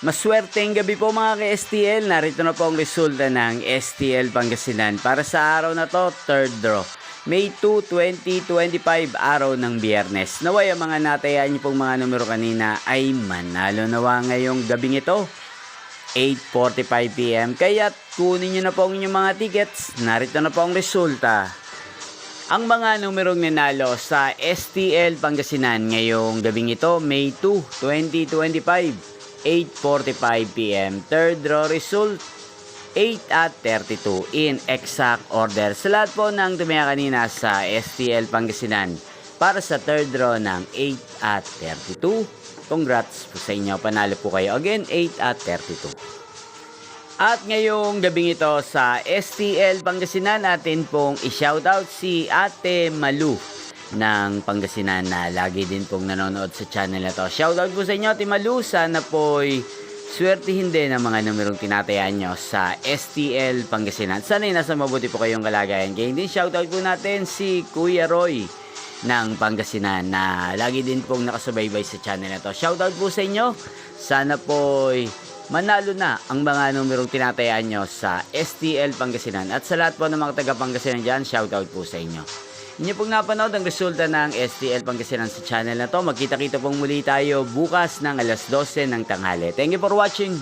Maswerteng gabi po mga ka-STL. Narito na po ang resulta ng STL Pangasinan para sa araw na to, third draw. May 2, 2025, araw ng Biyernes. Naway ang mga natayaan niyo pong mga numero kanina ay manalo nawa ngayong gabing ito, 8:45 PM. Kaya kunin niyo na po ang inyong mga tickets. Narito na po ang resulta. Ang mga numerong nanalo sa STL Pangasinan ngayong gabing ito, May 2, 2025. 8:45 PM. Third draw result, 8 at 32 in exact order. Sa lahat po ng tumaya kanina sa STL Pangasinan para sa third draw ng 8 at 32. Congrats po sa inyo. Panalo po kayo. Again, 8 at 32. At ngayong gabing ito sa STL Pangasinan, natin pong i-shoutout si Ate Malu ng Pangasinan na lagi din pong nanonood sa channel na to. Shoutout po sa inyo, Ate Malu. Sana po'y swertihin din ang mga numerong tinatayaan nyo sa STL Pangasinan. Sana'y nasa mabuti po kayong kalagayan. Kaya din shoutout po natin si Kuya Roy ng Pangasinan na lagi din pong nakasubaybay sa channel na to. Shoutout po sa inyo. Sana po'y manalo na ang mga numerong tinatayaan nyo sa STL Pangasinan. At sa lahat po ng mga taga Pangasinan dyan, shoutout po sa inyo. Inyo pong napanood ang resulta ng STL Pangasinan sa channel na to. Magkita-kita pong muli tayo bukas ng alas 12 ng tanghali. Thank you for watching.